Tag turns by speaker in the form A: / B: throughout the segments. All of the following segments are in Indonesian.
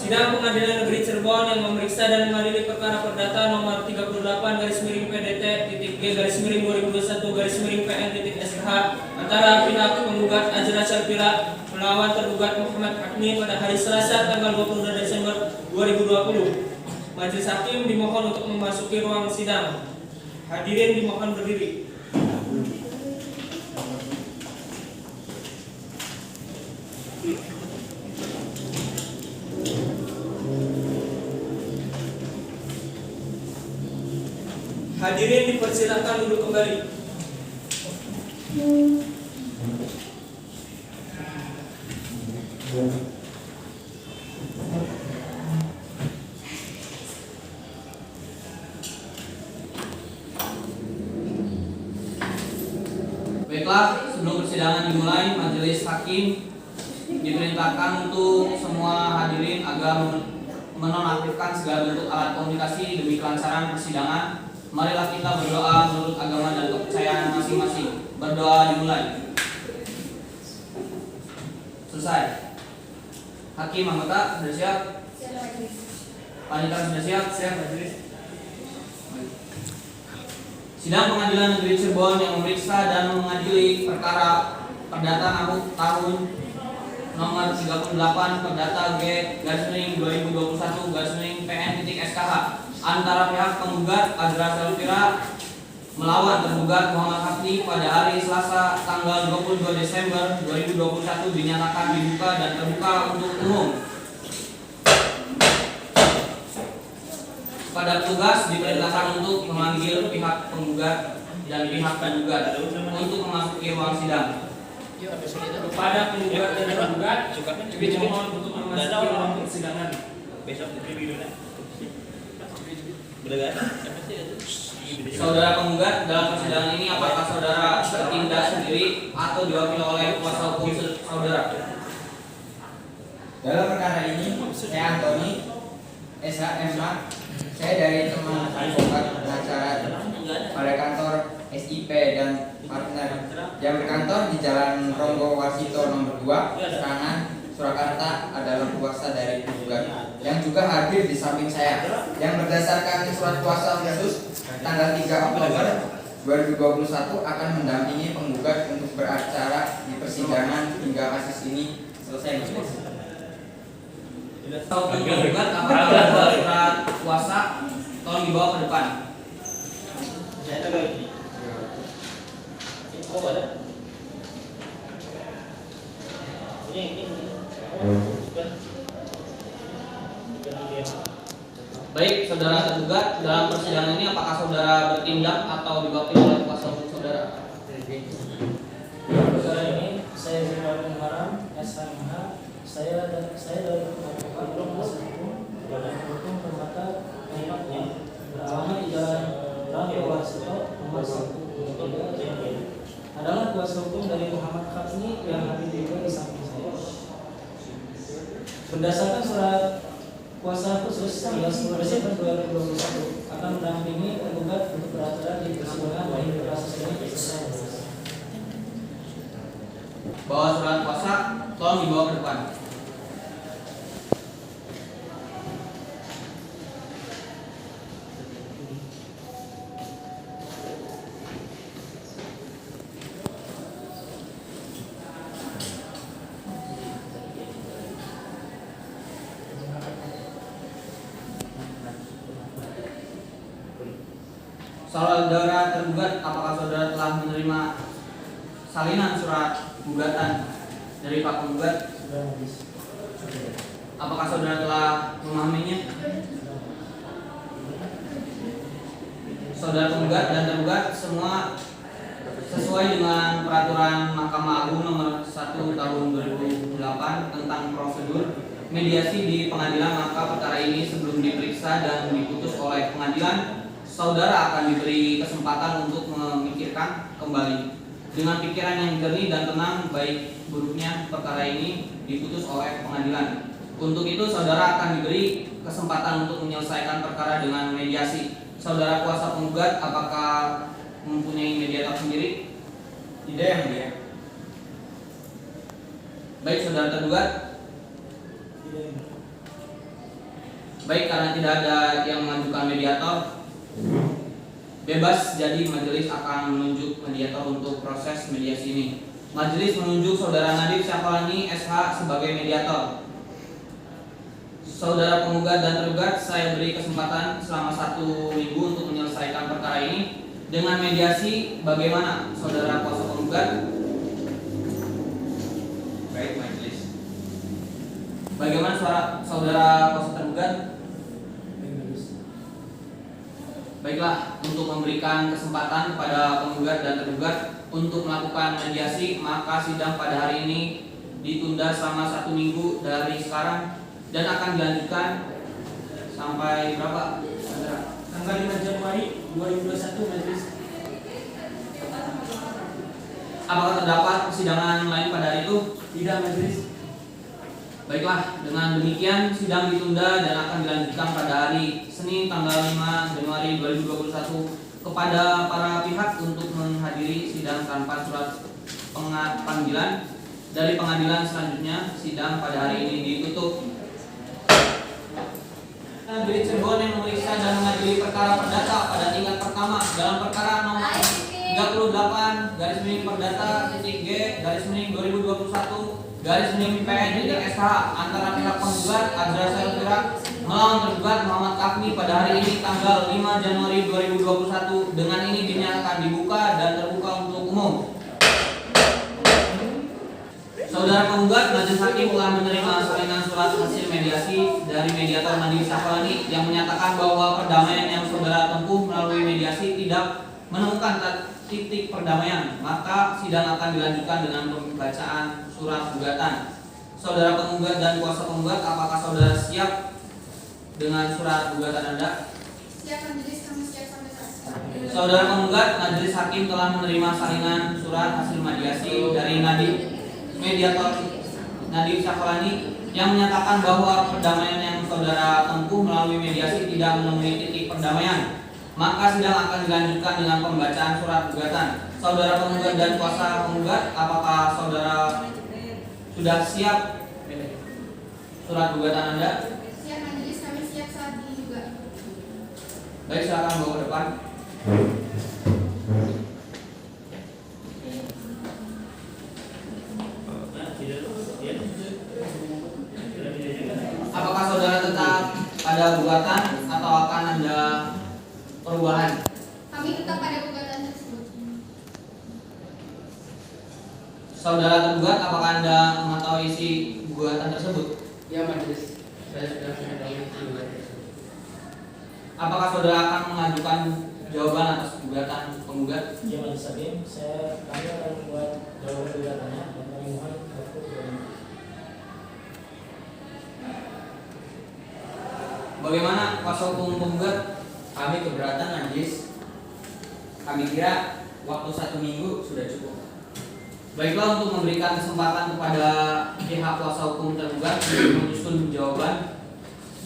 A: Sidang Pengadilan Negeri Cirebon yang memeriksa dan mengadili perkara perdata nomor 38/PDT-G/2021/PN-SKH antara pihak penggugat Azra Syafira melawan tergugat Muhammad Hakmi pada hari Selasa tanggal 22 Desember 2020. Majelis Hakim dimohon untuk memasuki ruang sidang. Hadirin dimohon berdiri. Hadirin dipersilakan duduk kembali.
B: Baiklah, sebelum persidangan dimulai, Majelis Hakim diperintahkan untuk semua hadirin agar menonaktifkan segala bentuk alat komunikasi demi kelancaran persidangan. Marilah kita berdoa menurut agama dan kepercayaan masing-masing. Berdoa dimulai. Selesai. Hakim anggota sudah siap? Panitia sudah siap? Siap, Majelis. Sidang Pengadilan Negeri Cirebon yang memeriksa dan mengadili perkara perdata tahun nomor 38 perdata G/2021/PN-SKH antara pihak penggugat Azra Syafira melawan tergugat Muhammad Hakmi pada hari Selasa tanggal 22 Desember 2021 dinyatakan dibuka dan terbuka untuk umum. Pada petugas diperintahkan untuk memanggil pihak penggugat dan pihak tergugat untuk memasuki ruang sidang.
A: Kepada penggugat dan tergugat dimohon untuk memasuki ruang persidangan.
B: Saudara penggugat, dalam persidangan ini apakah saudara bertindak sendiri atau diwakili oleh kuasa hukum saudara?
C: Dalam perkara ini, saya Antoni SHMH, saya dari teman advokat pengacara pada kantor SIP dan partner yang berkantor di Jalan Ronggo Warsito nomor 2, Serangan, Surakarta adalah kuasa dari penggugat yang juga hadir di samping saya, yang berdasarkan surat kuasa khusus tanggal 3 Oktober 2021 akan mendampingi penggugat untuk beracara di persidangan hingga kasus ini selesai.
B: Tahu penggugat apakah ada surat kuasa, tolong dibawa ke depan. Baik, saudara tergugat, dalam persidangan ini apakah saudara bertindak atau diwakili oleh kuasa hukum saudara?
D: Perkara ini saya Zinaul Haram SHMH, saya dari advokat kuasa hukum dan hukum permata tempatnya beralamat di Jalan Ranggo Warsito nomor 1 adalah kuasa hukum dari Muhammad Hakmi yang hadir juga di samping saya. Berdasarkan surat kuasa khusus tanggal 10 Desember 2021 akan mendampingi penggugat untuk beracara di persidangan hingga kasus ini selesai.
B: Bawa surat kuasa, tolong dibawa ke depan. Saudara tergugat, apakah saudara telah menerima salinan surat gugatan dari Pak Penggugat? Apakah saudara telah memahaminya? Saudara penggugat dan tergugat semua sesuai dengan peraturan Mahkamah Agung nomor 1 tahun 2008 tentang prosedur mediasi di pengadilan, maka perkara ini sebelum diperiksa dan diputus oleh pengadilan, saudara akan diberi kesempatan untuk memikirkan kembali dengan pikiran yang jernih dan tenang baik buruknya perkara ini diputus oleh pengadilan. Untuk itu saudara akan diberi kesempatan untuk menyelesaikan perkara dengan mediasi. Saudara kuasa penggugat apakah mempunyai mediator sendiri?
C: Tidak, yang mulia.
B: Baik, saudara tergugat. Baik, karena tidak ada yang mengajukan mediator, bebas, jadi majelis akan menunjuk mediator untuk proses mediasi ini. Majelis menunjuk Saudara Nadif Syafalani SH sebagai mediator. Saudara penggugat dan tergugat, saya beri kesempatan selama 1 minggu untuk menyelesaikan perkara ini dengan mediasi. Bagaimana Saudara kuasa penggugat?
C: Baik majelis.
B: Bagaimana Saudara kuasa tergugat? Baiklah, untuk memberikan kesempatan kepada penggugat dan tergugat untuk melakukan mediasi, maka sidang pada hari ini ditunda selama 1 minggu dari sekarang dan akan dilanjutkan sampai berapa?
A: Tanggal 5 Januari 2021 majelis.
B: Apakah terdapat persidangan lain pada hari itu?
A: Tidak majelis.
B: Baiklah, dengan demikian sidang ditunda dan akan dilanjutkan pada hari Senin tanggal 5 Januari 2021 kepada para pihak untuk menghadiri sidang tanpa surat panggilan. Dari pengadilan selanjutnya, sidang pada hari ini ditutup. Negeri Cirebon yang memeriksa dan mengadili perkara perdata pada tingkat pertama dalam perkara nomor 38 garis miring perdata titik G garis miring 2021 garis miring PN titik SH antara pihak penggugat Azra Selfira melawan tergugat Muhammad Kafni pada hari ini tanggal 5 Januari 2021 dengan ini dinyatakan dibuka dan terbuka untuk umum. Saudara penggugat, majelis hakim telah menerima salinan surat hasil mediasi dari mediator Nadif Syafalani yang menyatakan bahwa perdamaian yang saudara tempuh melalui mediasi tidak menemukan titik perdamaian, maka sidang akan dilanjutkan dengan pembacaan surat gugatan. Saudara penggugat dan kuasa penggugat, apakah saudara siap dengan surat gugatan Anda?
E: Siap majelis, kami siap sampai saat ini.
B: Saudara penggugat, majelis hakim telah menerima salinan surat hasil mediasi dari mediator Nadif Syafalani yang menyatakan bahwa perdamaian yang saudara tempuh melalui mediasi tidak menemui titik perdamaian, maka sidang akan dilanjutkan dengan pembacaan surat gugatan. Saudara penggugat dan kuasa penggugat, apakah saudara sudah siap surat gugatan Anda?
E: Siap majelis, kami siap saat ini juga.
B: Baik, silakan bawa ke depan. Apakah saudara tetap pada gugatan atau akan ada perubahan?
E: Kami tetap pada gugatan tersebut.
B: Saudara tergugat, apakah Anda mengetahui isi gugatan tersebut?
C: Ya majelis. Saya sudah mengetahui gugatan tersebut.
B: Apakah saudara akan mengajukan jawaban atas gugatan penggugat?
D: Ya majelis hakim, kami akan membuat jawaban gugatannya dan kami mohon waktu 2 minggu.
B: Bagaimana kuasa hukum penggugat?
C: Kami keberatan majelis. Kami kira waktu 1 minggu sudah cukup.
B: Baiklah, untuk memberikan kesempatan kepada pihak kuasa hukum tergugat untuk menyusun jawaban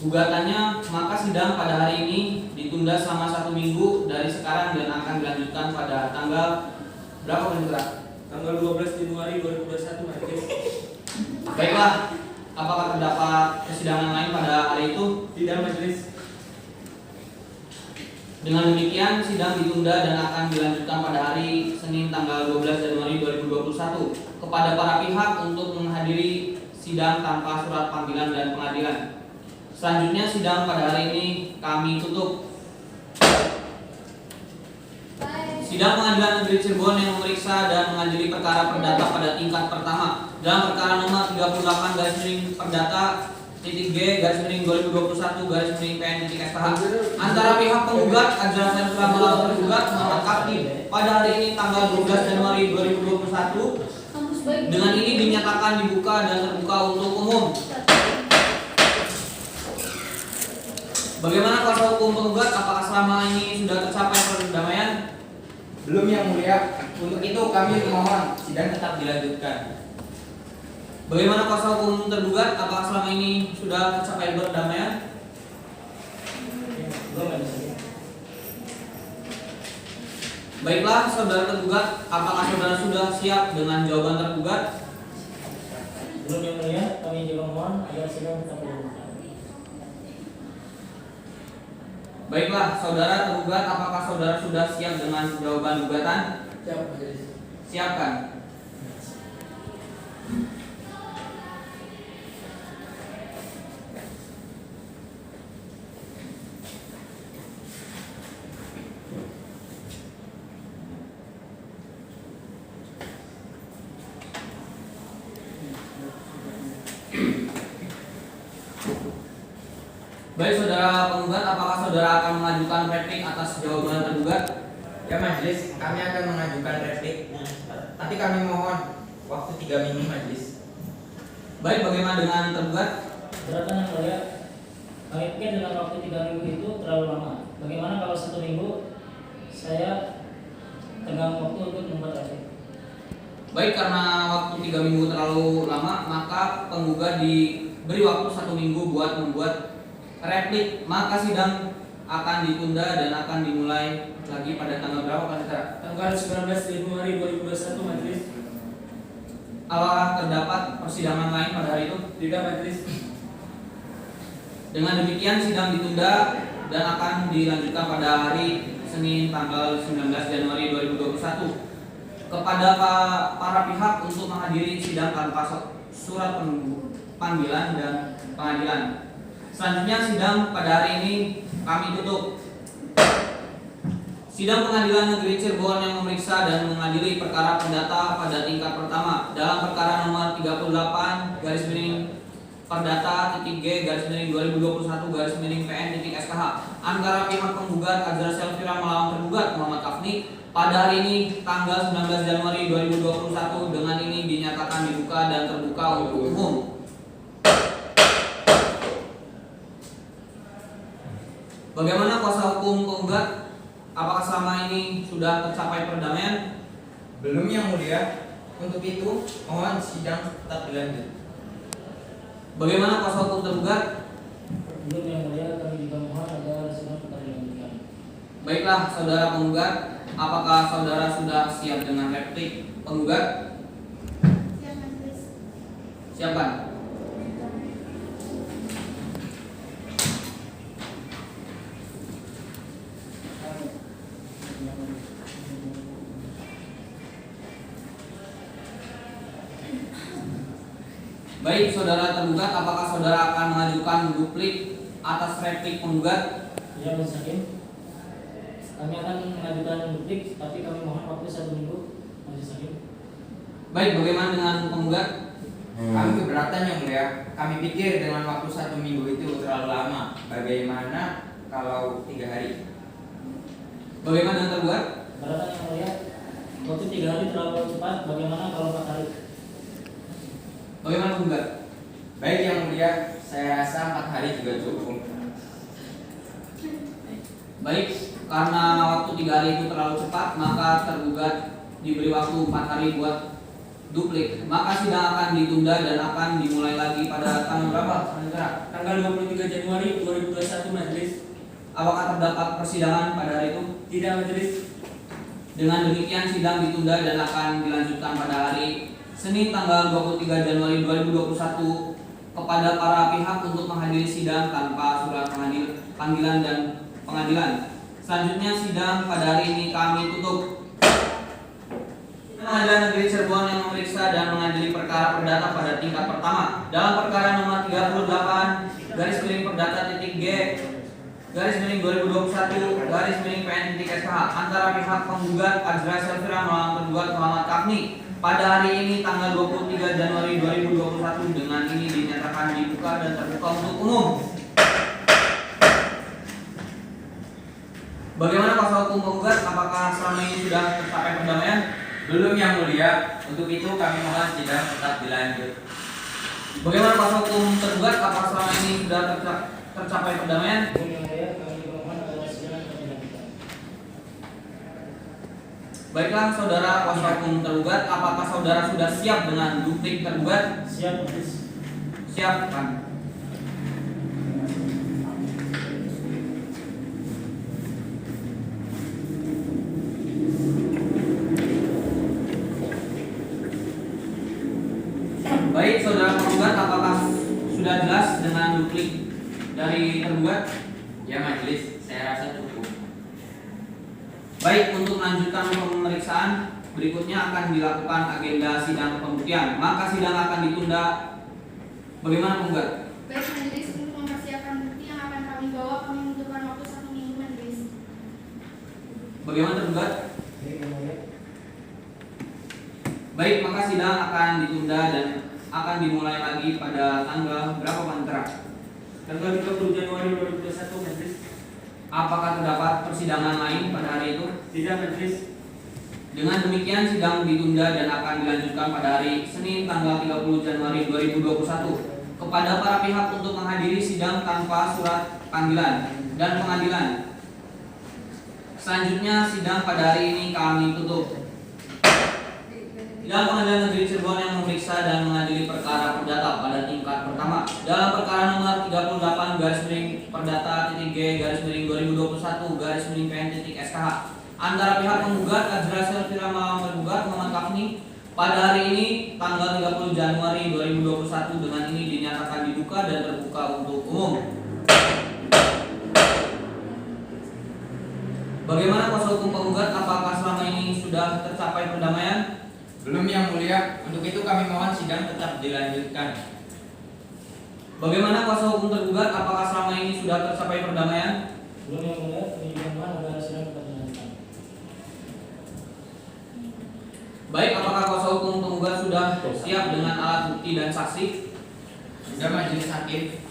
B: gugatannya, maka sidang pada hari ini ditunda selama 1 minggu dari sekarang dan akan dilanjutkan pada tanggal berapa Pak?
A: Tanggal 12 Januari 2021 majelis.
B: Baiklah, apakah terdapat persidangan lain pada hari itu?
A: Tidak majelis.
B: Dengan demikian, sidang ditunda dan akan dilanjutkan pada hari Senin tanggal 12 Januari 2021 kepada para pihak untuk menghadiri sidang tanpa surat panggilan dan pengadilan. Selanjutnya, sidang pada hari ini kami tutup. Sidang Pengadilan Negeri Cirebon yang memeriksa dan mengadili perkara perdata pada tingkat pertama dalam perkara nomor 38 garis miring perdata titik G garis miring 2021 garis miring PN titik SH antara pihak penggugat Azra Selfira melawan tergugat Muhammad Kafni pada hari ini tanggal 12 Januari 2021 dengan ini dinyatakan dibuka dan terbuka untuk umum. Bagaimana kuasa hukum penggugat? Apakah selama ini sudah tercapai perdamaian?
C: Belum yang mulia. Untuk itu kami memohon sidang tetap dilanjutkan.
B: Bagaimana kuasa hukum tergugat? Apakah selama ini sudah tercapai perdamaian?
D: Belum majelis hakim.
B: Baiklah, saudara tergugat, apakah saudara sudah siap dengan jawaban tergugat?
D: Belum yang mulia, kami juga mohon agar sidang tetap dilanjutkan.
B: Baiklah, saudara tergugat, apakah saudara sudah siap dengan jawaban gugatan?
C: Siap, majelis.
B: Siapkan. Baik, saudara penggugat, apakah saudara akan mengajukan replik atas jawaban tergugat?
C: Ya majelis, kami akan mengajukan replik. Tapi kami mohon waktu 3 minggu majelis.
B: Baik, bagaimana dengan tergugat?
D: Keberatan yang mulia, kami pikir dengan waktu 3 minggu itu terlalu lama. Bagaimana kalau 1 minggu saya tegang waktu untuk membuat replik?
B: Baik, karena waktu 3 minggu terlalu lama, maka penggugat diberi waktu 1 minggu buat membuat replik. Maka sidang akan ditunda dan akan dimulai lagi pada tanggal berapa, Pak Saudara?
A: Tanggal 19 Januari 2021 majelis.
B: Apakah terdapat persidangan lain pada hari itu?
A: Tidak majelis.
B: Dengan demikian sidang ditunda dan akan dilanjutkan pada hari Senin tanggal 19 Januari 2021. Kepada para pihak untuk menghadiri sidang tanpa surat panggilan dan pengadilan. Selanjutnya sidang pada hari ini kami tutup. Sidang Pengadilan Negeri Cirebon yang memeriksa dan mengadili perkara perdata pada tingkat pertama dalam perkara nomor 38 garis miring perdata G garis miring 2021 garis miring PN SKH antara pihak penggugat Azra Selvira melawan tergugat Muhammad Kafni pada hari ini tanggal 19 Januari 2021 dengan ini dinyatakan dibuka dan terbuka untuk umum. Bagaimana kuasa hukum penggugat? Apakah selama ini sudah tercapai perdamaian?
C: Belum yang mulia. Untuk itu, mohon sidang tetap dilanjut.
B: Bagaimana kuasa hukum tergugat?
D: Belum yang mulia, kami juga mohon agar sidang tetap dilanjutkan.
B: Baiklah, saudara penggugat, apakah saudara sudah siap dengan replik penggugat?
E: Siap majelis.
B: Siapkan. Baik, saudara tergugat, apakah saudara akan mengajukan duplik atas replik penggugat?
D: Ya, Majelis Hakim. Kami akan mengajukan duplik, tapi kami mohon waktu 1 minggu, Majelis Hakim.
B: Baik, bagaimana dengan penggugat?
C: Kami keberatan yang mulia. Kami pikir dengan waktu 1 minggu itu terlalu lama. Bagaimana kalau 3 hari?
B: Bagaimana dengan tergugat?
D: Keberatan yang mulia, waktu 3 hari terlalu cepat, bagaimana kalau 4 hari?
B: Bagaimana penggugat?
C: Baik yang mulia, saya rasa 4 hari juga cukup.
B: Baik, karena waktu 3 hari itu terlalu cepat, maka tergugat diberi waktu 4 hari buat duplik. Maka sidang akan ditunda dan akan dimulai lagi pada tanggal berapa?
A: Tanggal 23 Januari 2021 majelis.
B: Apakah terdapat persidangan pada hari itu?
A: Tidak majelis.
B: Dengan demikian sidang ditunda dan akan dilanjutkan pada hari Senin tanggal 23 Januari 2021 kepada para pihak untuk menghadiri sidang tanpa surat panggilan dan pengadilan. Selanjutnya sidang pada hari ini kami tutup. Pengadilan Negeri Cirebon yang memeriksa dan mengadili perkara perdata pada tingkat pertama dalam perkara nomor 38 garis miring perdata G garis miring 2021 garis miring PN SKH antara pihak penggugat Azra Selvira melawan tergugat Muhammad Kafni pada hari ini tanggal 23 Januari 2021 dengan ini dinyatakan dibuka dan terbuka untuk umum. Bagaimana kuasa hukum penggugat? Apakah selama ini sudah tercapai perdamaian?
C: Belum yang mulia. Untuk itu kami mohon sidang tetap dilanjut.
B: Bagaimana kuasa hukum tergugat? Apakah selama ini sudah tercapai perdamaian?
D: Belum yang mulia, kami juga mohon agar sidang tetap dilanjutkan.
B: Baiklah, saudara kuasa hukum tergugat, apakah saudara sudah siap dengan duplik tergugat?
D: Siap, Majelis.
B: Siap, kan? Baik, saudara penggugat, apakah sudah jelas dengan duplik dari tergugat?
C: Ya majelis, saya rasa
B: Baik, untuk melanjutkan pemeriksaan berikutnya akan dilakukan agenda sidang pembuktian. Maka sidang akan ditunda. Bagaimana penggugat?
E: Baik majelis, untuk mempersiapkan bukti yang akan kami bawa, kami membutuhkan waktu 1 minggu majelis.
B: Bagaimana tergugat? Baik, maka sidang akan ditunda dan akan dimulai lagi pada tanggal berapa Pantera?
A: Tanggal 30 Januari 2021 majelis.
B: Apakah terdapat persidangan lain pada hari itu?
A: Tidak majelis.
B: Dengan demikian sidang ditunda dan akan dilanjutkan pada hari Senin tanggal 30 Januari 2021 kepada para pihak untuk menghadiri sidang tanpa surat panggilan dan pengadilan. Selanjutnya sidang pada hari ini kami tutup. Sidang Pengadilan Negeri Cirebon yang memeriksa dan mengadili perkara perdata pada tingkat pertama dalam perkara nomor 38 Perdata-G/2021/PN.SKH antara pihak penggugat Azra Selvira melawan tergugat Muhammad Kafni pada hari ini tanggal 30 Januari 2021 dengan ini dinyatakan dibuka dan terbuka untuk umum. Bagaimana kuasa hukum penggugat? Apakah selama ini sudah tercapai perdamaian?
C: Belum yang mulia, untuk itu kami mohon sidang tetap dilanjutkan.
B: Bagaimana kuasa hukum tergugat? Apakah selama ini sudah tercapai perdamaian?
D: Belum yang mulia, penyidang adalah sidang tetap dilanjutkan.
B: Baik, apakah kuasa hukum penggugat sudah siap dengan alat bukti dan saksi?
C: Sudah majelis hakim.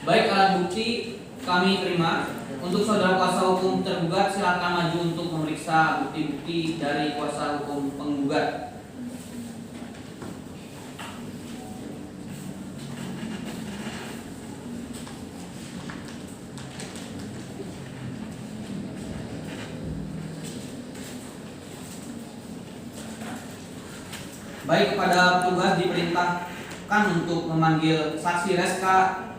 B: Baik, alat bukti kami terima. Untuk saudara kuasa hukum tergugat silakan maju untuk memeriksa bukti-bukti dari kuasa hukum penggugat. Baik, kepada petugas diperintahkan untuk memanggil saksi Reska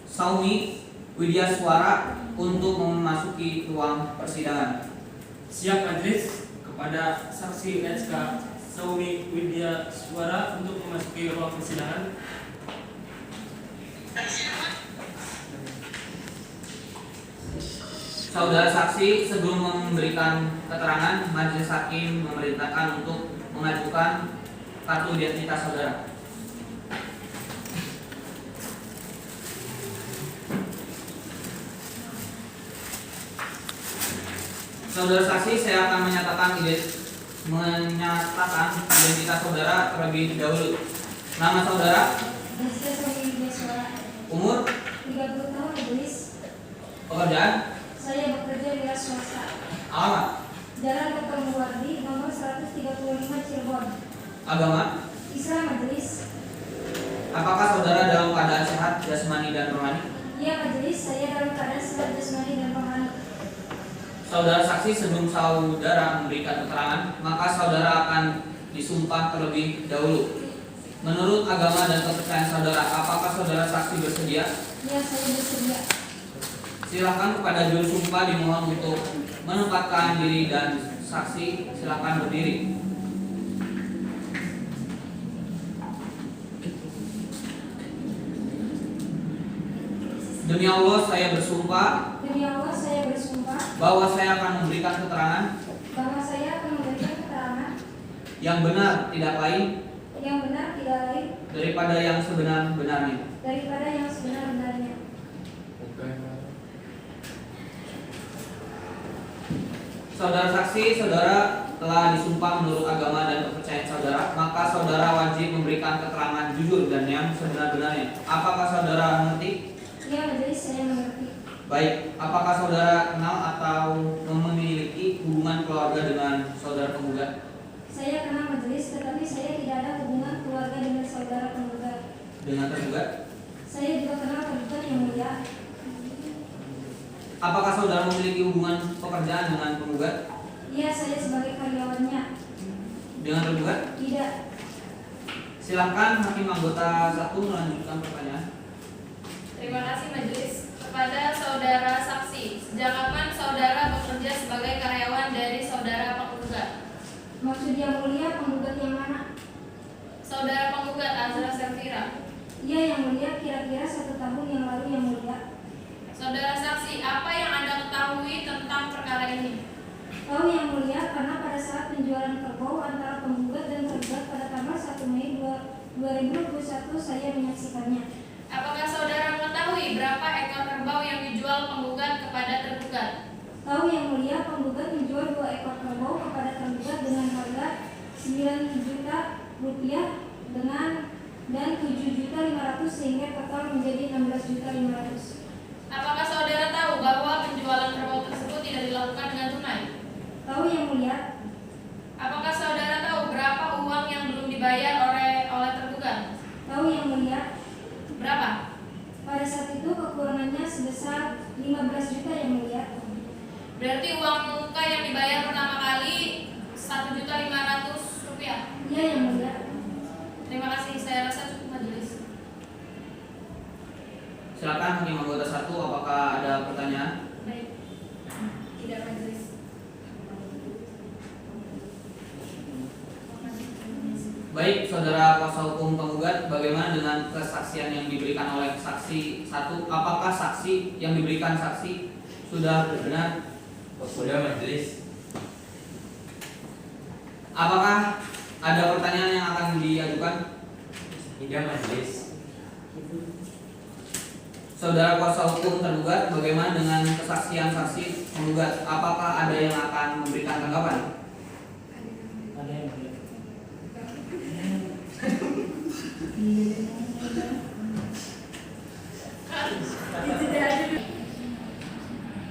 B: Saumi Widyaswara untuk memasuki ruang persidangan.
A: Siap majelis. Kepada saksi Reska Saumi Widyaswara untuk memasuki ruang persidangan.
B: Saudara saksi, sebelum memberikan keterangan, majelis hakim memerintahkan untuk mengajukan kartu identitas saudara. Saudara saksi, saya akan menyatakan identitas saudara terlebih dahulu. Nama saudara,
E: Reska Saumi Widyaswara,
B: umur,
E: 30 tahun majelis.
B: pekerjaan,
E: Saya bekerja di swasta.
B: alamat,
E: Jalan Dr. Muwardi, nomor 135 Cirebon.
B: agama.
E: Islam majelis.
B: Apakah saudara dalam keadaan sehat jasmani dan rohani?
E: Ya majelis, saya dalam keadaan sehat jasmani dan rohani.
B: Saudara saksi, sebelum saudara memberikan keterangan, maka saudara akan disumpah terlebih dahulu. Menurut agama dan kepercayaan saudara, apakah saudara saksi bersedia?
E: Ya, saya bersedia.
B: Silakan kepada juru sumpah dimohon untuk menempatkan diri dan saksi silakan berdiri. Demi Allah saya bersumpah
E: Demi Allah, saya bersumpah
B: bahwa saya akan memberikan keterangan
E: bahwa saya akan memberikan keterangan
B: yang benar tidak lain
E: yang benar tidak lain
B: daripada yang sebenar-benarnya.
E: daripada yang sebenar-benarnya.
B: Saudara saksi, saudara telah disumpah menurut agama dan kepercayaan saudara, maka saudara wajib memberikan keterangan jujur dan yang sebenar-benarnya. Apakah saudara mengerti?
E: Ya majelis, saya mengerti.
B: Baik, apakah saudara kenal atau memiliki hubungan keluarga dengan saudara penggugat?
E: Saya kenal majelis, tetapi saya tidak ada hubungan keluarga dengan saudara penggugat.
B: Dengan tergugat?
E: Saya juga kenal penggugat yang mulia.
B: Apakah saudara memiliki hubungan pekerjaan dengan penggugat?
E: Ya, saya sebagai karyawannya.
B: Dengan tergugat?
E: Tidak.
B: Silakan hakim anggota 1 melanjutkan pertanyaan.
F: Terima kasih majelis. Kepada saudara saksi, sejak kapan saudara bekerja sebagai karyawan dari saudara penggugat?
E: Maksud yang mulia, penggugat yang mana?
G: Tahu Yang Mulia, karena pada saat penjualan kerbau antara penggugat dan tergugat pada tanggal 1 Mei 2021 saya menyaksikannya.
F: Apakah saudara mengetahui berapa ekor kerbau yang dijual penggugat kepada tergugat?
G: Tahu Yang Mulia, penggugat menjual 2 ekor kerbau kepada tergugat dengan harga 9 juta rupiah dan 7.500.000 sehingga total menjadi 16.500.000.
F: Apakah saudara tahu bahwa penjualan kerbau tersebut tidak dilakukan dengan tunai?
G: Tahu Yang Mulia,
F: Apakah saudara tahu berapa uang yang belum dibayar oleh tergugat?
G: tahu Yang Mulia,
F: Berapa?
G: pada saat itu kekurangannya sebesar 15 juta Yang Mulia.
F: Berarti uang muka yang dibayar pertama kali 1.500.000 rupiah.
G: Iya Yang Mulia.
F: Terima kasih, saya rasa cukup majelis.
B: Silakan Hakim Anggota 1, apakah ada pertanyaan?
F: Baik. Tidak majelis.
B: Baik, saudara kuasa hukum penggugat, bagaimana dengan kesaksian yang diberikan oleh saksi 1? Apakah saksi yang diberikan saksi sudah benar?
C: Sudah majelis.
B: Apakah ada pertanyaan yang akan diajukan?
C: Tidak majelis.
B: Saudara kuasa hukum tergugat, bagaimana dengan kesaksian saksi penggugat? Apakah ada yang akan memberikan tanggapan?
D: Ada Yang Mulia.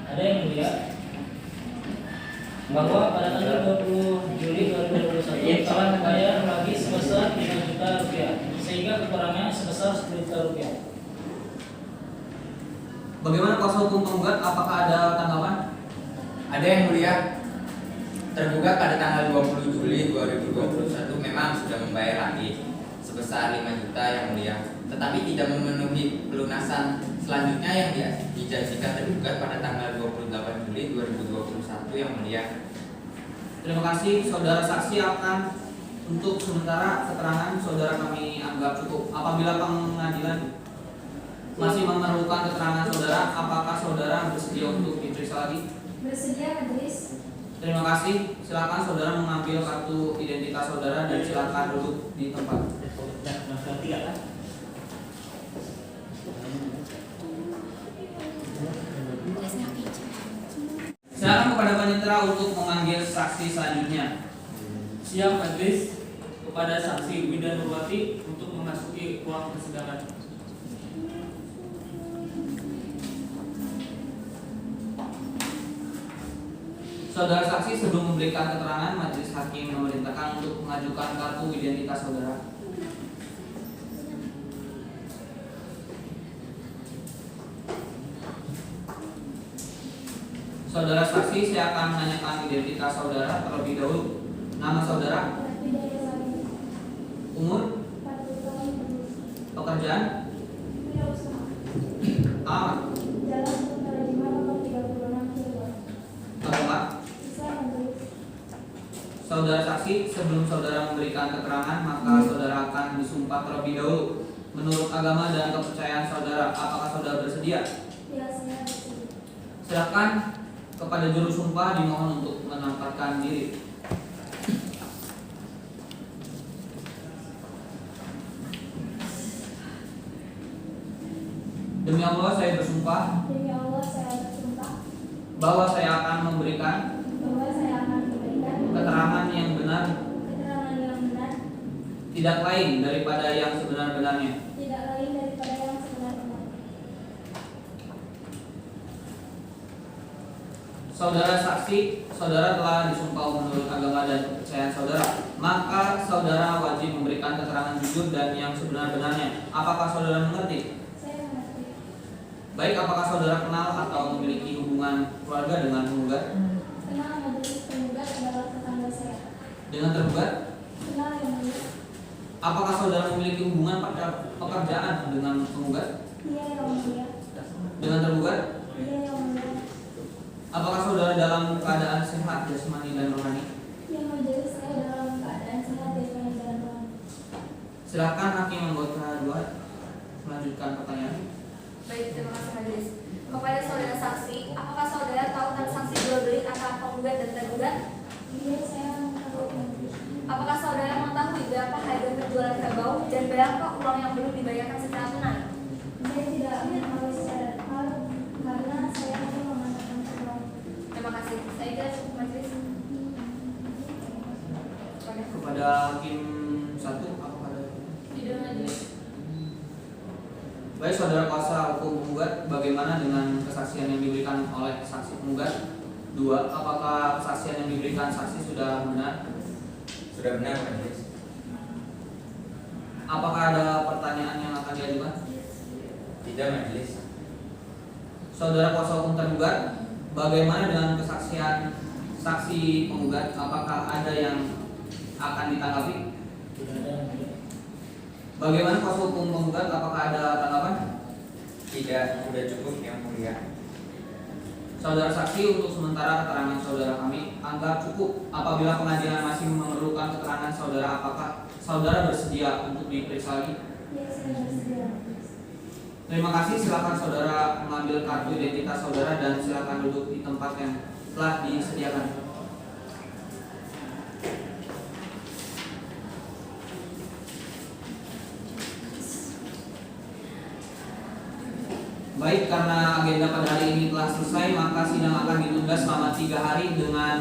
D: Ada Yang Mulia, bahwa pada tanggal 20 Juli 2021 telah membayar lagi sebesar 5 juta rupiah sehingga kekurangannya sebesar 10 juta rupiah.
B: Bagaimana kuasa hukum penggugat? Apakah ada tanggapan?
C: Ada Yang Mulia. Tergugat pada tanggal 20 Juli 2021 memang sudah membayar lagi sebesar 5 juta Yang Mulia, tetapi tidak memenuhi pelunasan selanjutnya yang dijanjikan tergugat pada tanggal 28 Juli 2021 Yang Mulia.
B: Terima kasih, saudara saksi akan untuk sementara keterangan saudara kami anggap cukup. Apabila pengadilan masih memerlukan keterangan saudara, apakah saudara bersedia untuk diperiksa lagi?
G: Bersedia majelis.
B: Terima kasih. Silakan saudara mengambil kartu identitas saudara dan silakan duduk di tempat. Silakan kepada panitera untuk memanggil saksi selanjutnya.
A: Siap majelis, kepada saksi Wida Nurwati untuk memasuki ruang persidangan.
B: Saudara saksi, sebelum memberikan keterangan, majelis hakim memerintahkan untuk mengajukan kartu identitas saudara. Saudara saksi, saya akan menanyakan identitas saudara terlebih dahulu. Nama saudara, umur, pekerjaan, alamat, agama. Saudara saksi, sebelum saudara memberikan keterangan, maka saudara akan disumpah terlebih dahulu. Menurut agama dan kepercayaan saudara, apakah saudara bersedia?
G: Ya, saya bersedia.
B: Silakan kepada juru sumpah dimohon untuk menampakkan diri. Demi Allah saya bersumpah
G: Demi Allah saya bersumpah
B: bahwa saya akan memberikan
G: bahwa saya akan memberikan
B: keterangan yang benar,
G: keterangan yang benar,
B: tidak lain daripada yang sebenar-benarnya.
G: tidak lain daripada yang sebenar-benarnya.
B: Saudara saksi, saudara telah disumpah menurut agama dan kepercayaan saudara, maka saudara wajib memberikan keterangan jujur dan yang sebenar-benarnya. Apakah saudara mengerti?
G: Saya mengerti.
B: Baik, apakah saudara kenal atau memiliki hubungan keluarga dengan penggugat?
G: Kenal majelis penggugat adalah tetangga saya.
B: Dengan tergugat?
G: Kenal yang mulia.
B: Apakah saudara memiliki hubungan pekerjaan dengan penggugat?
G: Iya yang mulia.
B: Dengan tergugat?
G: Iya yang mulia.
B: Apakah saudara dalam keadaan sehat jasmani dan rohani?
G: Yang majelis saya dalam keadaan sehat dan jalan Tuhan.
B: Silakan hakim anggota 2 melanjutkan pertanyaan.
F: Baik, terima kasih majelis. Kepada saudara saksi, apakah saudara tahu transaksi jual beli antara penggugat dan tergugat?
G: Iya, saya mengetahui.
F: Apakah saudara mengetahui berapa harga penjualan kerbau dan berapa uang yang belum dibayarkan secara tunai?
G: Saya tidak mengetahui secara detail karena saya hanya mengatakan kerbau.
F: Terima kasih. Saya kira cukup majelis.
B: Kepada hakim 1 apa pada?
F: Tidak majelis.
B: Baik saudara kuasa hukum penggugat, bagaimana dengan kesaksian yang diberikan oleh saksi penggugat? 2. Apakah kesaksian yang diberikan saksi sudah benar?
C: Sudah benar majelis.
B: Apakah ada pertanyaan yang akan diajukan?
C: Tidak majelis.
B: Saudara kuasa hukum tergugat, bagaimana dengan kesaksian saksi penggugat? Apakah ada yang akan ditanggapi?
D: Tidak ada yang mulia.
B: Bagaimana kuasa hukum penggugat? Apakah ada tanggapan?
C: Tidak, sudah cukup yang mulia.
B: Saudara saksi, untuk sementara keterangan saudara kami anggap cukup. Apabila pengadilan masih memerlukan keterangan saudara, apakah saudara bersedia untuk diperiksa lagi?
G: Iya, saya bersedia.
B: Terima kasih. Silakan saudara mengambil kartu identitas saudara dan silakan duduk di tempat yang telah disediakan. Baik, karena agenda pada hari ini telah selesai, maka sidang akan ditunda selama 3 hari dengan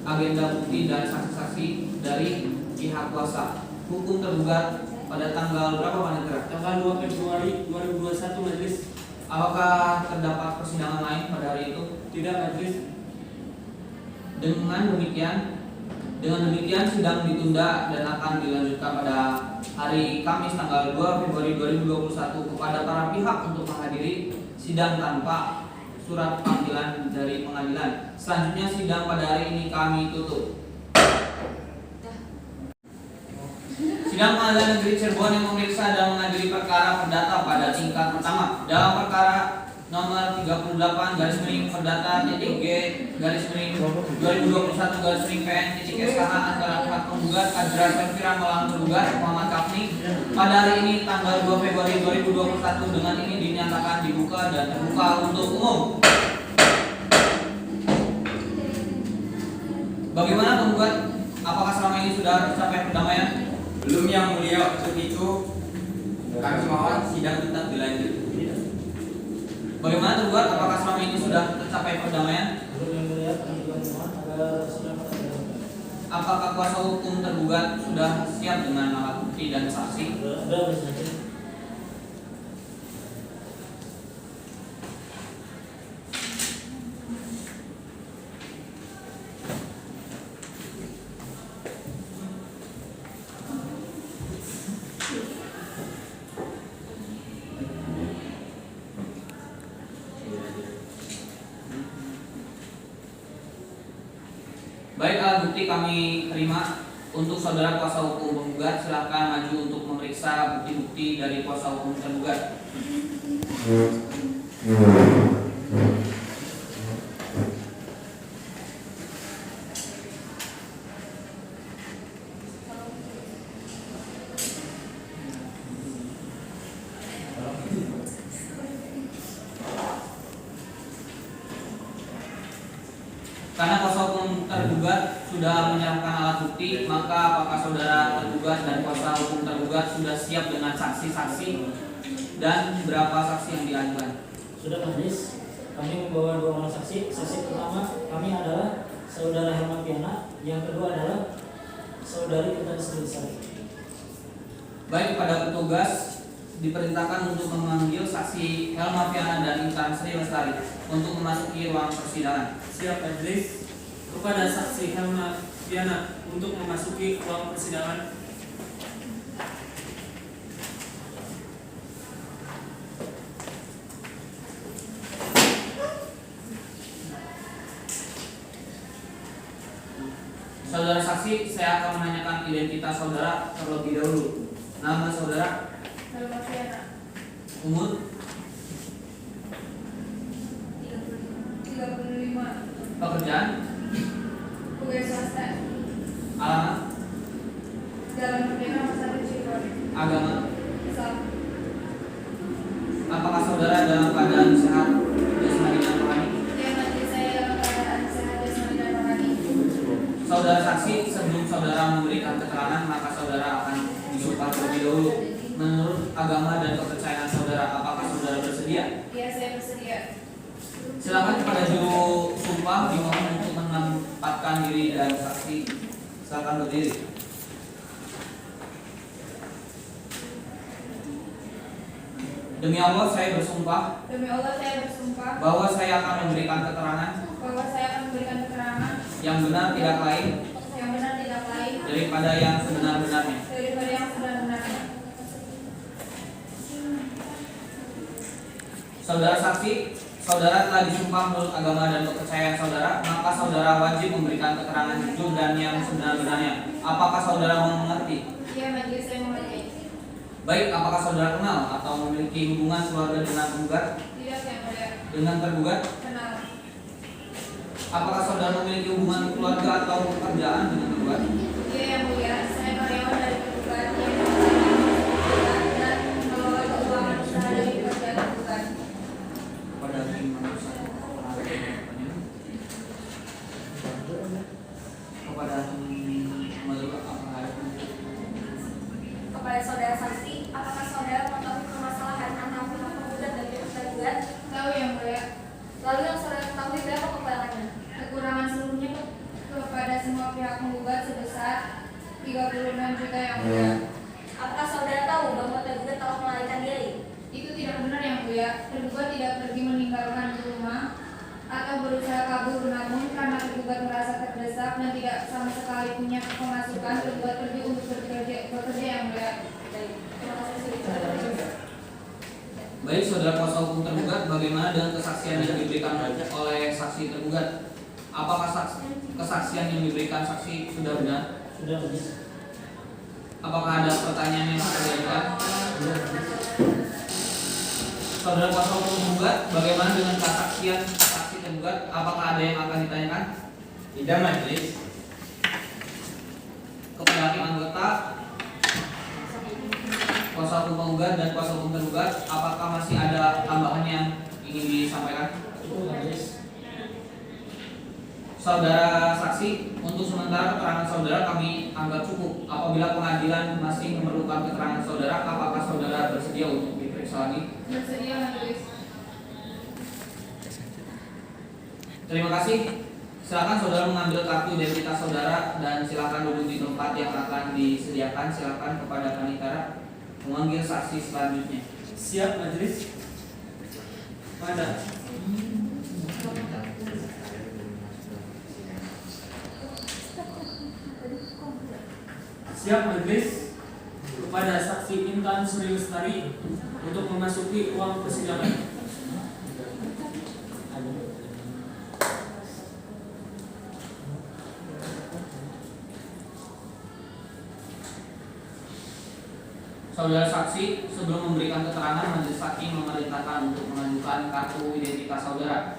B: agenda bukti dan saksi-saksi dari pihak kuasa. Hukum tergugat pada tanggal berapa Panitera?
A: Tanggal 2 Februari 2021 majelis.
B: Apakah terdapat persidangan lain pada hari itu?
A: Tidak majelis.
B: Dengan demikian sidang ditunda dan akan dilanjutkan pada hari Kamis tanggal 2 Februari 2021 kepada para pihak untuk menghadiri sidang tanpa surat panggilan dari pengadilan. Selanjutnya sidang pada hari ini kami tutup. Sidang Pengadilan Negeri Cirebon yang memeriksa dan mengadili perkara perdata pada tingkat pertama dalam perkara nomor 38 garis miring perdata titik G garis miring 2021 garis miring PN titik SKH antara pihak penggugat Azra Syafira melawan tergugat Muhammad Kafni pada hari ini tanggal 2 Februari 2021 dengan ini dinyatakan dibuka dan terbuka untuk umum. Bagaimana penggugat? Apakah selama ini sudah tercapai perdamaian?
C: Belum yang mulia, untuk itu kami mohon sidang tetap dilanjut.
B: Bagaimana tergugat? Apakah selama ini sudah tercapai perdamaian?
D: Belum yang mulia, kami juga mohon agar sidang tetap dilanjutkan.
B: Apakah kuasa hukum tergugat sudah siap dengan alat bukti dan saksi?
D: Sudah majelis.
B: Baik, alat bukti kami terima. Untuk saudara kuasa hukum penggugat, silakan maju untuk memeriksa bukti-bukti dari kuasa hukum tergugat. Karena kuasa hukum tergugat sudah menyerahkan alat bukti, maka apakah saudara tergugat dan kuasa hukum tergugat sudah siap dengan saksi-saksi dan berapa saksi yang diajukan?
D: Sudah majelis, kami membawa 2 orang saksi. Saksi pertama kami adalah saudara Herman Piana, yang kedua adalah saudari Intan Sri Lestari.
B: Baik, pada petugas diperintahkan untuk memanggil saksi Helma Fiana dan Intan Sri Lestari untuk memasuki ruang persidangan.
A: Siap majelis. Kepada saksi Helma Fiana untuk memasuki ruang persidangan.
B: Saudara saksi, saya akan menanyakan identitas saudara terlebih dahulu. Nama saudara,
F: Helma Fiana,
B: umur,
F: 35,
B: pekerjaan,
F: pegawai swasta,
B: alamat,
F: Jalan Merdeka Nomor 1 Cirebon,
B: agama,
F: Islam,
B: saudara dalam keadaan sehat jasmani dan rohani?
F: Ya, majelis saya dalam keadaan sehat jasmani dan rohani.
B: Saudara saksi, sebelum saudara memberikan keterangan, maka saudara akan disumpah terlebih dahulu menurut agama dan kepercayaan saudara. Apakah saudara bersedia?
F: Ya, saya bersedia.
B: Silakan kepada juru sumpah dimohon untuk menempatkan diri dan saksi. Silakan berdiri. Demi Allah saya bersumpah
F: Demi Allah saya bersumpah
B: bahwa saya akan memberikan keterangan
F: bahwa saya akan memberikan keterangan
B: yang benar tidak lain
F: yang benar tidak lain
B: daripada yang sebenar-benarnya.
F: daripada yang sebenar-benarnya.
B: Saudara saksi, saudara telah disumpah menurut agama dan kepercayaan saudara, maka saudara wajib memberikan keterangan jujur dan yang sebenar-benarnya. Apakah saudara mengerti?
F: Ya, majelis saya mengerti.
B: Baik, apakah saudara kenal atau memiliki hubungan keluarga dengan penggugat?
F: Tidak, yang mulia.
B: Dengan tergugat?
F: Kenal.
B: Apakah saudara memiliki hubungan keluarga atau pekerjaan dengan tergugat?
F: Iya, yang mulia. Saya karyawan dari tergugat yang tergugat dan mengelola keuangan usaha dari pekerjaan tergugat.
B: Pada kepada
H: Kepada saudara saksi, apakah saudara mengetahui permasalahan antara pihak penggugat dan pihak tergugat?
F: Tahu, yang mulia.
H: Lalu yang saudara ketahui berapa kekurangannya?
F: Kekurangan seluruhnya kepada semua pihak penggugat sebesar 36 juta, yang mulia.
H: Apakah saudara tahu bahwa tergugat telah melarikan diri?
F: Itu tidak benar, yang mulia. Tergugat tidak pergi meninggalkan rumah atau berusaha kabur, namun karena tergugat merasa terdesak dan tidak sama sekali punya pemasukan, tergugat pergi untuk bekerja, yang mulia.
H: Baik, terima kasih sudah.
B: Baik, saudara kuasa hukum tergugat, bagaimana dengan kesaksian yang diberikan oleh saksi tergugat? Apakah kesaksian yang diberikan saksi sudah benar?
D: Sudah habis.
B: Apakah ada pertanyaan yang akan diajukan? Saudara kuasa hukum tergugat, bagaimana dengan kesaksian saksi tergugat? Apakah ada yang akan ditanyakan?
C: Tidak, majelis.
B: Kepada hakim anggota, kuasa hukum penggugat dan kuasa hukum tergugat, apakah masih ada tambahan yang ingin disampaikan?
D: Cukup, majelis.
B: Saudara saksi, untuk sementara keterangan saudara kami anggap cukup. Apabila pengadilan masih memerlukan keterangan saudara, apakah saudara bersedia untuk diperiksa lagi?
F: Bersedia, majelis.
B: Terima kasih. Silakan saudara mengambil kartu identitas saudara dan silakan duduk di tempat yang akan disediakan. Silakan kepada panitia memanggil saksi selanjutnya.
A: Siap, majelis. Pada siap, majelis. Kepada saksi Intan Suri Lestari untuk memasuki ruang persidangan.
B: Saudara saksi, sebelum memberikan keterangan, majelis hakim memerintahkan untuk mengajukan kartu identitas saudara.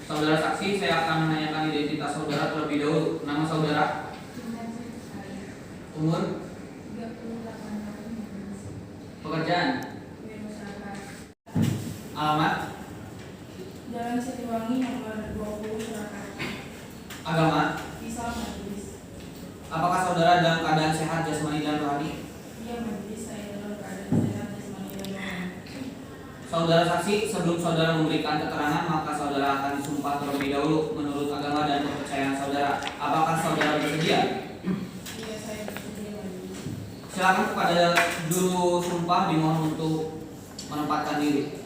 B: Saudara saksi, saya akan menanyakan identitas saudara terlebih dahulu. Nama saudara, umur, pekerjaan, alamat,
E: Jalan Siliwangi nomor 20 Surakarta.
B: agama.
E: Islam, majelis.
B: Apakah saudara dalam keadaan sehat jasmani dan rohani?
E: Iya, majelis, saya dalam keadaan sehat jasmani dan rohani.
B: Saudara saksi, sebelum saudara memberikan keterangan, maka saudara akan disumpah terlebih dahulu menurut agama dan kepercayaan saudara. Apakah saudara bersedia?
E: Iya, saya bersedia, majelis.
B: Silakan kepada juru sumpah dimohon untuk menempatkan diri.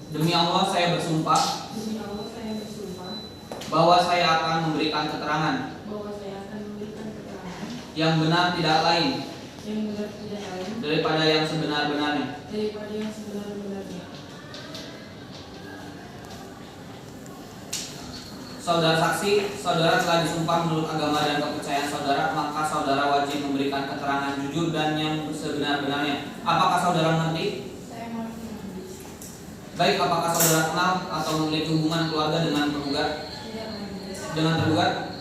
B: Demi Allah saya bersumpah
E: Demi Allah, saya bersumpah
B: bahwa saya akan memberikan keterangan
E: bahwa saya akan memberikan keterangan
B: yang benar tidak lain
E: yang benar tidak lain
B: daripada yang sebenar-benarnya.
E: daripada yang sebenar-benarnya.
B: Saudara saksi, saudara telah disumpah menurut agama dan kepercayaan saudara, maka saudara wajib memberikan keterangan jujur dan yang sebenar-benarnya. Apakah saudara mengerti?
E: Saya mengerti, majelis.
B: Baik, apakah saudara kenal atau memiliki hubungan keluarga dengan penggugat? Dengan tergugat?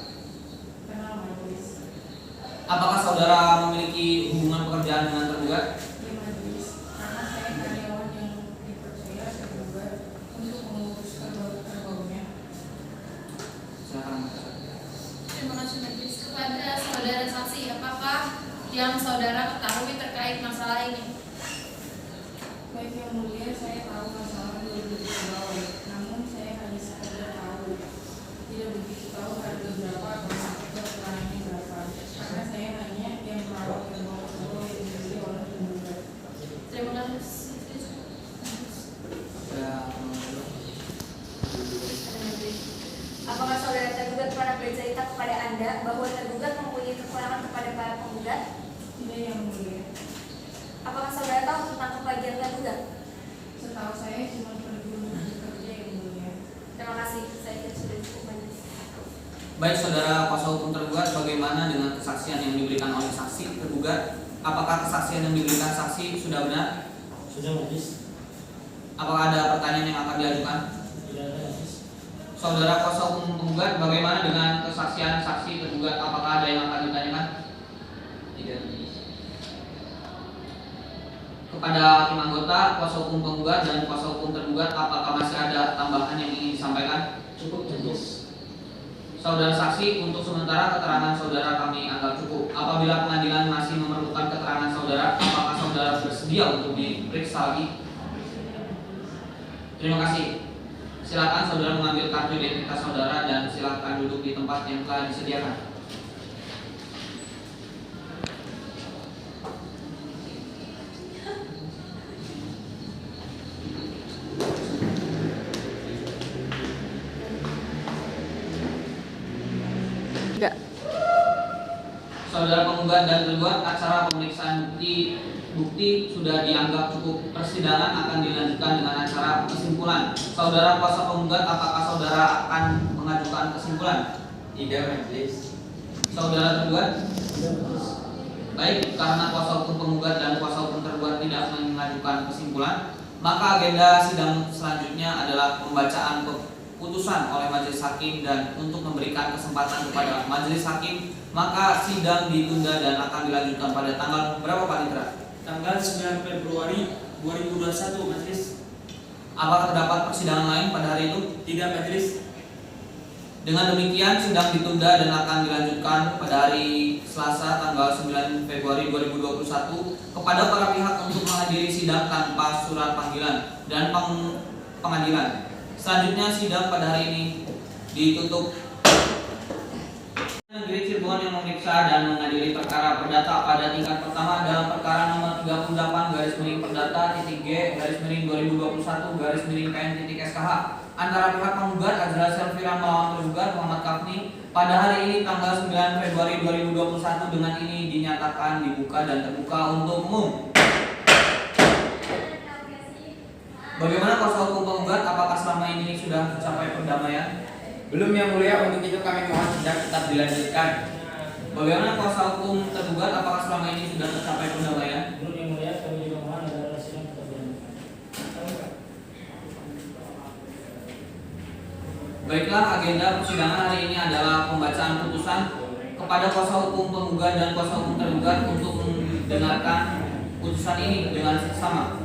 B: Apakah saudara memiliki hubungan pekerjaan dengan tergugat? Silakan.
H: Terima kasih majelis. Kepada saudara saksi, apakah yang saudara ketahui terkait masalah ini?
F: Baik yang mulia, saya tahu masalah begitu pegawai, namun saya hanya sekedar tahu, tidak begitu tahu harga berapa atau keterangannya berapa, karena saya hanya yang merawat kerbau yang dimiliki oleh penggugat.
H: Terima kasih. Apakah saudara tergugat pernah bercerita kepada Anda bahwa tergugat mempunyai kekurangan kepada para penggugat?
F: Tidak yang mulia.
H: Apakah saudara tahu tentang kebahagiaan tergugat?
F: Setahu saya cuma pergi untuk bekerja yang mulia.
H: Terima kasih. Saya kira sudah cukup majelis.
B: Baik, saudara kuasa hukum tergugat, bagaimana dengan kesaksian yang diberikan oleh saksi tergugat? Apakah kesaksian yang diberikan saksi sudah benar?
D: Sudah majelis.
B: Apakah ada pertanyaan yang akan diajukan?
D: Tidak ada majelis.
B: Saudara kuasa hukum penggugat, bagaimana dengan kesaksian saksi tergugat? Apakah ada yang akan ditanyakan? Tidak. Kepada hakim anggota, kuasa hukum penggugat dan kuasa hukum tergugat, apakah masih ada tambahan yang ingin disampaikan?
D: Cukup majelis.
B: Saudara saksi, untuk sementara keterangan saudara kami anggap cukup. Apabila pengadilan masih memerlukan keterangan saudara, apakah saudara bersedia untuk diperiksa lagi? Terima kasih. Silakan saudara mengambil kartu identitas saudara dan silakan duduk di tempat yang telah disediakan. Saudara penggugat dan tergugat, acara pemeriksaan bukti sudah dianggap cukup. Persidangan akan dilanjutkan dengan acara kesimpulan. Saudara kuasa penggugat, apakah saudara akan mengajukan kesimpulan?
C: Tidak majelis.
B: Saudara tergugat?
D: Tidak majelis.
B: Baik, karena kuasa hukum penggugat dan kuasa hukum tergugat tidak mengajukan kesimpulan, maka agenda sidang selanjutnya adalah pembacaan putusan oleh majelis hakim, dan untuk memberikan kesempatan kepada majelis hakim, maka sidang ditunda dan akan dilanjutkan pada tanggal berapa Pak Nitra?
A: Tanggal 9 Februari 2021 majelis.
B: Apakah terdapat persidangan lain pada hari itu?
A: Tidak majelis.
B: Dengan demikian sidang ditunda dan akan dilanjutkan pada hari Selasa tanggal 9 Februari 2021 kepada para pihak untuk menghadiri sidang tanpa surat panggilan dan pengadilan. Selanjutnya sidang pada hari ini ditutup. Negeri Cirebon yang memeriksa dan mengadili perkara perdata pada tingkat pertama dalam perkara nomor 38/perdata/G/2021/PN/SKH antara pihak penggugat Azra Selvira melawan tergugat Muhammad Kafni pada hari ini tanggal 9 Februari 2021 dengan ini dinyatakan dibuka dan terbuka untuk umum. Bagaimana kuasa hukum penggugat? Apakah selama ini sudah tercapai perdamaian?
C: Belum yang mulia, untuk itu kami mohon sidang tetap dilanjutkan.
B: Bagaimana kuasa hukum tergugat? Apakah selama ini sudah tercapai perdamaian?
D: Belum yang mulia, kami juga mohon agar sidang tetap dilanjutkan.
B: Baiklah, agenda persidangan hari ini adalah pembacaan putusan kepada kuasa hukum penggugat dan kuasa hukum tergugat untuk mendengarkan putusan ini dengan seksama.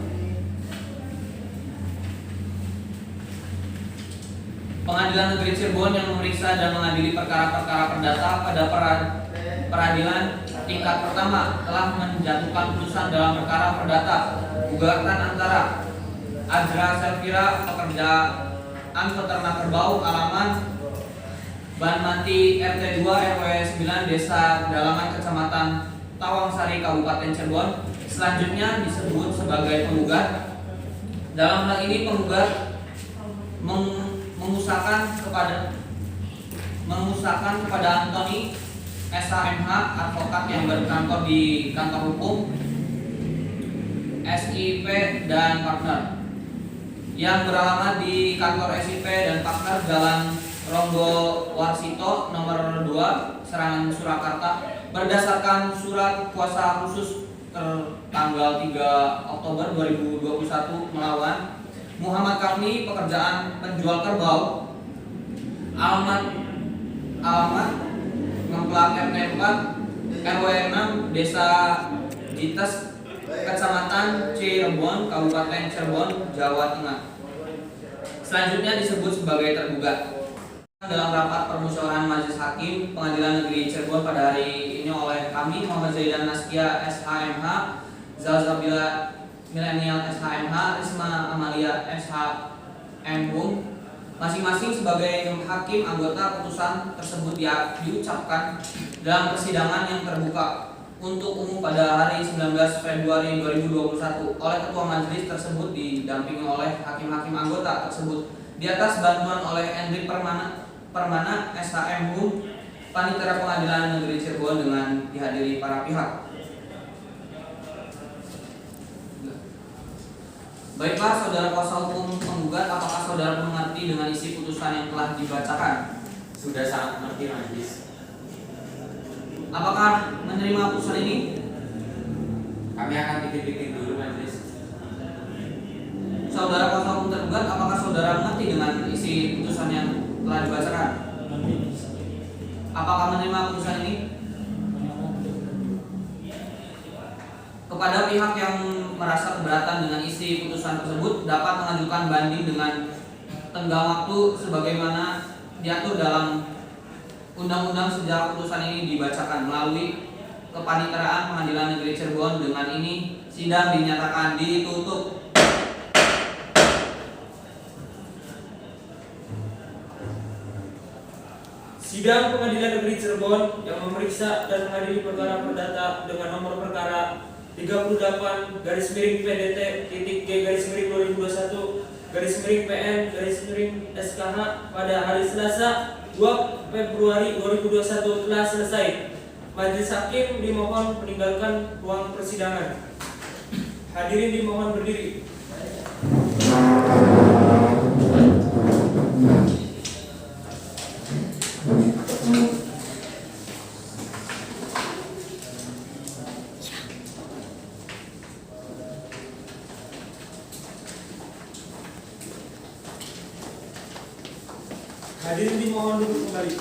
B: Pengadilan Negeri Cirebon yang memeriksa dan mengadili perkara-perkara perdata pada peradilan tingkat pertama telah menjatuhkan putusan dalam perkara perdata gugatan antara Azra Selvira pekerjaan peternak kerbau alamat Banmati RT 2 RW 9 Desa Dalaman Kecamatan Tawangsari Kabupaten Cirebon selanjutnya disebut sebagai penggugat. Dalam hal ini penggugat mengusahakan kepada Antoni SHMH advokat yang berkantor di kantor hukum SIP dan partner yang beralamat di kantor SIP dan partner Jalan Ronggo Warsito nomor 2 Serangan Surakarta berdasarkan surat kuasa khusus tertanggal 3 Oktober 2021 melawan Muhammad Kafni, pekerjaan penjual kerbau. Alamat Ngemplak RT 4 RW 6 Desa Jites, Kecamatan Cirebon, Kabupaten Cirebon, Jawa Tengah. Selanjutnya disebut sebagai tergugat. Dalam rapat permusyawaratan Majelis Hakim Pengadilan Negeri Cirebon pada hari ini oleh kami Muhammad Zaidan Naskia SHMH, Zalzabila Milenial SHMH, Risma Amalia SHMHum, masing-masing sebagai hakim anggota putusan tersebut diucapkan dalam persidangan yang terbuka untuk umum pada hari 19 Februari 2021 oleh Ketua Majelis tersebut didampingi oleh hakim-hakim anggota tersebut di atas bantuan oleh Endri Permana SHMHum, Panitera Pengadilan Negeri Cirebon dengan dihadiri para pihak. Baiklah saudara kuasa hukum penggugat, apakah saudara mengerti dengan isi putusan yang telah dibacakan?
I: Sudah sangat mengerti majelis.
B: Apakah menerima putusan ini?
I: Kami akan pikir-pikir dulu majelis.
B: Saudara kuasa hukum tergugat, apakah saudara mengerti dengan isi putusan yang telah dibacakan? Apakah menerima putusan ini? Kepada pihak yang merasa keberatan dengan isi putusan tersebut dapat mengajukan banding dengan tenggang waktu sebagaimana diatur dalam undang-undang sejak putusan ini dibacakan melalui kepaniteraan Pengadilan Negeri Cirebon. Dengan ini sidang dinyatakan ditutup.
A: Sidang Pengadilan Negeri Cirebon yang memeriksa dan mengadili perkara perdata dengan nomor perkara 38 /PDT-G/2021 SKH pada hari Selasa 2 Februari 2021 telah selesai. Majelis Hakim dimohon meninggalkan ruang persidangan. Hadirin dimohon berdiri. Hadirin dimohon duduk kembali.